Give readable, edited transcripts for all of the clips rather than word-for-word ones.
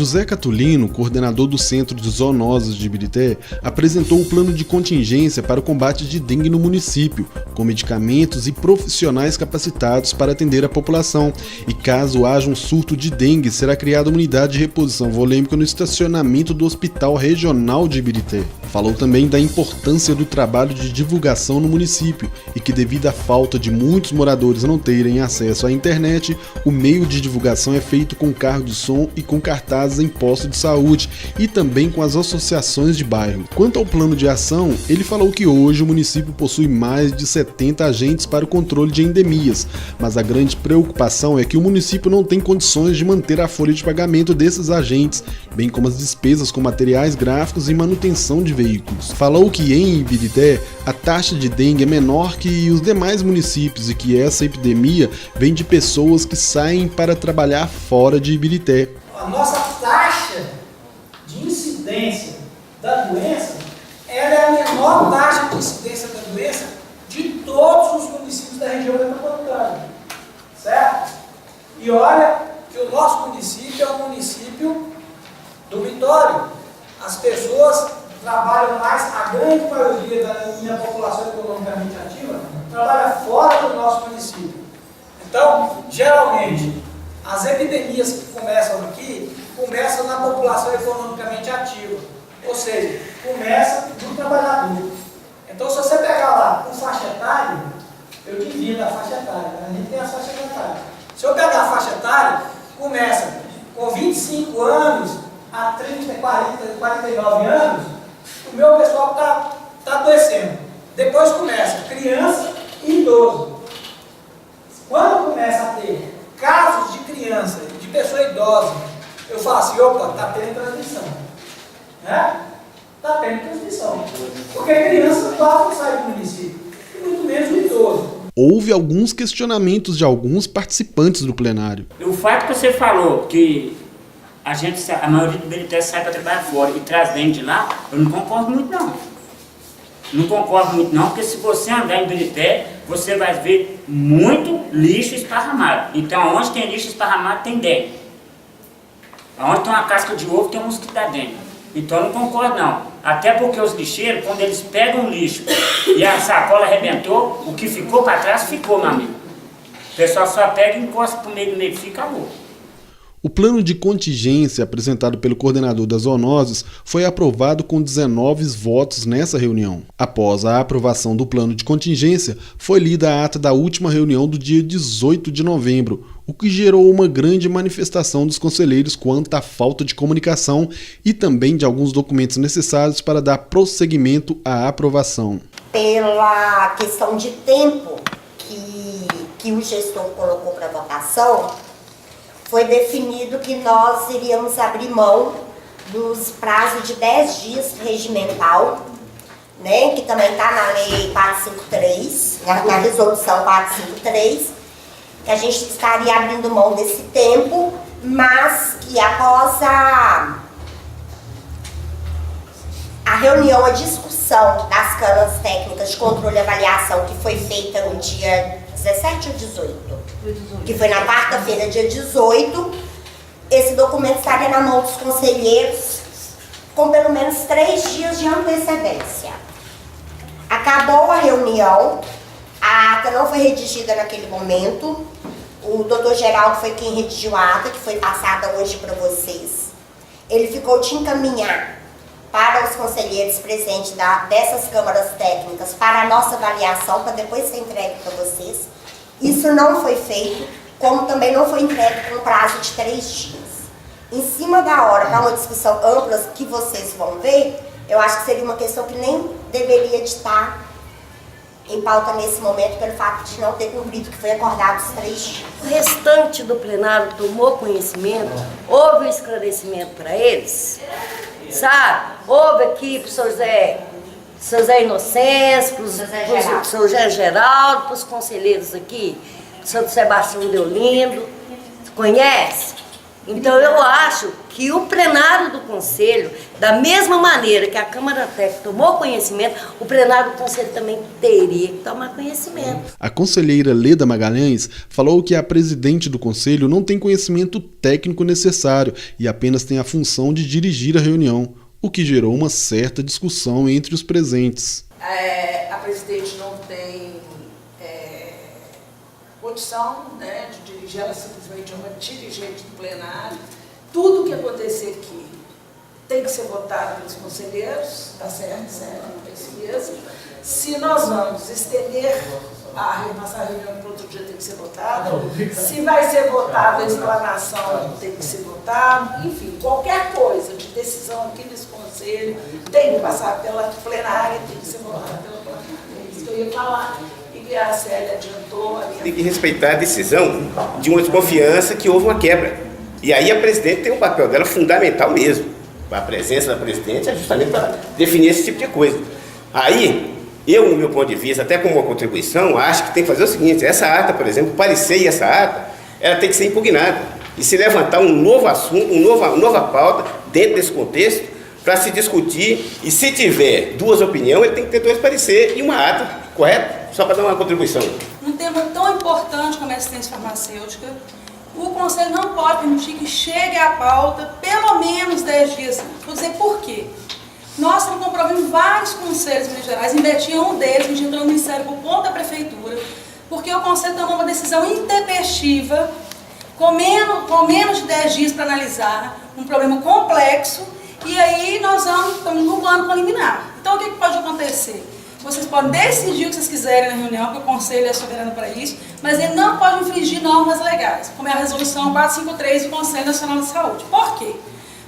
José Catulino, coordenador do Centro de Zoonoses de Ibirité, apresentou o plano de contingência para o combate de dengue no município, com medicamentos e profissionais capacitados para atender a população. E caso haja um surto de dengue, será criada uma unidade de reposição volêmica no estacionamento do Hospital Regional de Ibirité. Falou também da importância do trabalho de divulgação no município e que, devido à falta de muitos moradores não terem acesso à internet, o meio de divulgação é feito com carro de som e com cartazes em postos de saúde e também com as associações de bairro. Quanto ao plano de ação, ele falou que hoje o município possui mais de 70 agentes para o controle de endemias, mas a grande preocupação é que o município não tem condições de manter a folha de pagamento desses agentes, bem como as despesas com materiais gráficos e manutenção de veículos. Falou que em Ibirité a taxa de dengue é menor que os demais municípios e que essa epidemia vem de pessoas que saem para trabalhar fora de Ibirité. A nossa taxa de incidência da doença, ela é a menor taxa de incidência da doença de todos os municípios da região metropolitana, certo? E olha que o nosso município é um município dormitório. As pessoas trabalham mais, a grande maioria da minha população economicamente ativa trabalha fora do nosso município. Então, geralmente, as epidemias que começam aqui, começam na população economicamente ativa, ou seja, começa no trabalhador. Então, se você pegar lá com faixa etária, eu divido a faixa etária, a gente tem a faixa etária. Se eu pegar a faixa etária, começa com 25 anos a 30, 40, 49 anos, o meu pessoal está adoecendo. Depois começa criança e idoso. Quando começa a ter casos de criança, de pessoa idosa, eu falo assim, opa, está tendo transmissão. Né? Está tendo transmissão. Porque a criança não pode sair do município, e muito menos o idoso. Houve alguns questionamentos de alguns participantes do plenário. O fato que você falou que a maioria do Ibirité sai para trabalhar fora e traz dentro de lá, eu não concordo muito não. Não concordo muito não, porque se você andar em Ibirité, você vai ver muito lixo esparramado. Então, onde tem lixo esparramado, tem dengue. Onde tem uma casca de ovo, tem um mosquito da dengue. Então, eu não concordo não. Até porque os lixeiros, quando eles pegam o lixo e a sacola arrebentou, o que ficou para trás, ficou, meu amigo. O pessoal só pega e encosta para o meio do meio e acabou. O plano de contingência apresentado pelo coordenador das zoonoses foi aprovado com 19 votos nessa reunião. Após a aprovação do plano de contingência, foi lida a ata da última reunião do dia 18 de novembro, o que gerou uma grande manifestação dos conselheiros quanto à falta de comunicação e também de alguns documentos necessários para dar prosseguimento à aprovação. Pela questão de tempo que o gestor colocou para votação, foi definido que nós iríamos abrir mão dos prazos de 10 dias regimental, né, que também está na Lei 453, na Resolução 453, que a gente estaria abrindo mão desse tempo, mas que após a reunião, a discussão das câmaras técnicas de controle e avaliação, que foi feita no dia 17 ou 18? Que foi na quarta-feira, dia 18, esse documento estaria na mão dos conselheiros com pelo menos 3 dias de antecedência. Acabou a reunião, a ata não foi redigida naquele momento, o doutor Geraldo foi quem redigiu a ata, que foi passada hoje para vocês. Ele ficou de encaminhar para os conselheiros presentes dessas câmaras técnicas para a nossa avaliação, para depois ser entregue para vocês. Isso não foi feito, como também não foi entregue com prazo de 3 dias. Em cima da hora, para uma discussão ampla que vocês vão ver, eu acho que seria uma questão que nem deveria estar em pauta nesse momento, pelo fato de não ter cumprido o que foi acordado os 3 dias. O restante do plenário tomou conhecimento, houve um esclarecimento para eles, sabe? Houve aqui para o seu Zé Inocêncio, para o seu Zé Geraldo, para os conselheiros aqui, Santo Sebastião Deolindo, conhece? Então eu acho que o plenário do Conselho, da mesma maneira que a Câmara Técnica tomou conhecimento, o plenário do Conselho também teria que tomar conhecimento. A conselheira Leda Magalhães falou que a presidente do Conselho não tem conhecimento técnico necessário e apenas tem a função de dirigir a reunião, o que gerou uma certa discussão entre os presentes. A presidente não tem condição, né, de dirigir, ela simplesmente é uma dirigente do plenário. Tudo que acontecer aqui tem que ser votado pelos conselheiros, tá certo? É isso mesmo. Se nós vamos estender passar a reunião para outro dia, tem que ser votado. Se vai ser votado a explanação, tem que ser votado. Enfim, qualquer coisa de decisão aqui nesse conselho tem que passar pela plenária, tem que ser votada pela plenária. É isso que eu ia falar. E a Célia adiantou. Tem que respeitar a decisão de uma desconfiança que houve uma quebra. E aí a presidente tem um papel dela fundamental mesmo. A presença da presidente é justamente para definir esse tipo de coisa. Aí, eu, no meu ponto de vista, até como uma contribuição, acho que tem que fazer o seguinte: essa ata, por exemplo, parecer essa ata, ela tem que ser impugnada e se levantar um novo assunto, uma nova pauta dentro desse contexto para se discutir, e se tiver duas opiniões, ele tem que ter dois pareceres e uma ata, correto? Só para dar uma contribuição. Um tema tão importante como a assistência farmacêutica, o Conselho não pode permitir que chegue à pauta pelo menos 10 dias. Vou dizer por quê. Nós estamos comprovando vários conselhos em Minas Gerais, em Betim um deles, a gente entrou no Ministério por conta da Prefeitura, porque o Conselho tomou uma decisão intempestiva, com menos de 10 dias para analisar um problema complexo, e aí nós estamos no ano com liminar. Então o que pode acontecer? Vocês podem decidir o que vocês quiserem na reunião, porque o Conselho é soberano para isso, mas ele não pode infringir normas legais, como é a Resolução 453 do Conselho Nacional de Saúde. Por quê?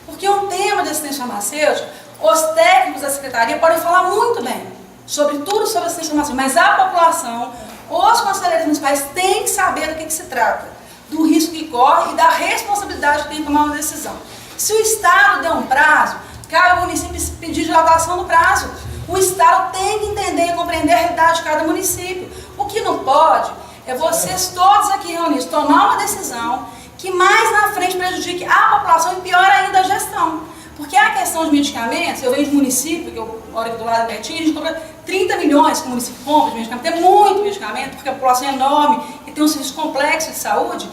Porque um tema de assistência farmacêutica, os técnicos da Secretaria podem falar muito bem sobre tudo sobre assistência farmacêutica, mas a população, os conselheiros municipais têm que saber do que se trata, do risco que corre e da responsabilidade que tem de tomar uma decisão. Se o Estado der um prazo, cabe ao município pedir dilatação do prazo. O Estado tem que entender e compreender a realidade de cada município. O que não pode é vocês todos aqui reunidos tomar uma decisão que mais na frente prejudique a população e pior ainda a gestão. Porque a questão de medicamentos, eu venho de município, que eu moro aqui do lado do Betim, a gente compra 30 milhões que o município compra de medicamento, tem muito medicamento, porque a população é enorme e tem um serviço complexo de saúde,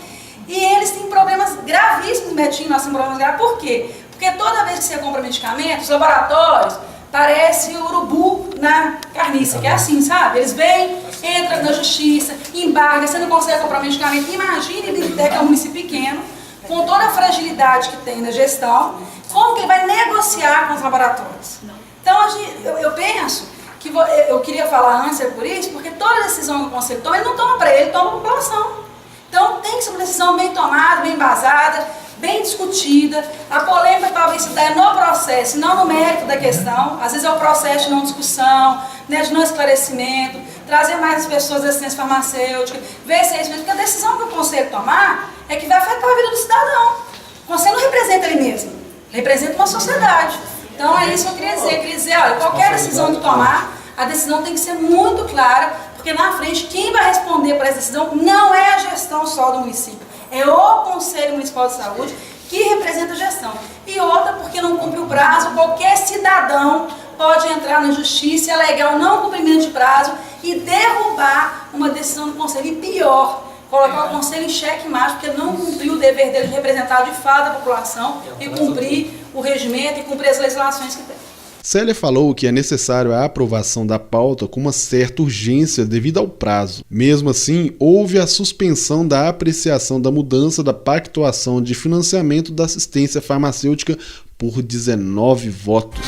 e eles têm problemas gravíssimos no Betim, nós temos problemas graves. Por quê? Porque toda vez que você compra medicamentos, os laboratórios, parece o urubu na carniça, que é assim, sabe? Eles vêm, entram na justiça, embargam, você não consegue comprar medicamento. Imagine Ibirité, que é um município pequeno, com toda a fragilidade que tem na gestão, como que ele vai negociar com os laboratórios? Então, eu penso que eu queria falar antes por isso, porque toda decisão que o Conselho toma, ele não toma para ele toma para a população. Então, tem que ser uma decisão bem tomada, bem embasada, bem discutida. A polêmica talvez se dê no processo, não no mérito da questão. Às vezes é o processo de não discussão, né, de não esclarecimento, trazer mais as pessoas da assistência farmacêutica, ver se é isso mesmo, porque a decisão que o Conselho tomar é que vai afetar a vida do cidadão. O Conselho não representa ele mesmo, representa uma sociedade. Então é isso que eu queria dizer, olha, qualquer decisão que tomar, a decisão tem que ser muito clara, porque na frente quem vai responder por essa decisão não é a gestão só do município, é o Conselho Municipal de Saúde que representa a gestão. E outra, porque não cumpre o prazo, qualquer cidadão pode entrar na justiça e alegar o não cumprimento de prazo e derrubar uma decisão do Conselho. E pior, colocar o Conselho em xeque-mate, porque não cumpriu o dever dele de representar de fato a população e cumprir o regimento e cumprir as legislações que tem. Célia falou que é necessário a aprovação da pauta com uma certa urgência devido ao prazo. Mesmo assim, houve a suspensão da apreciação da mudança da pactuação de financiamento da assistência farmacêutica por 19 votos.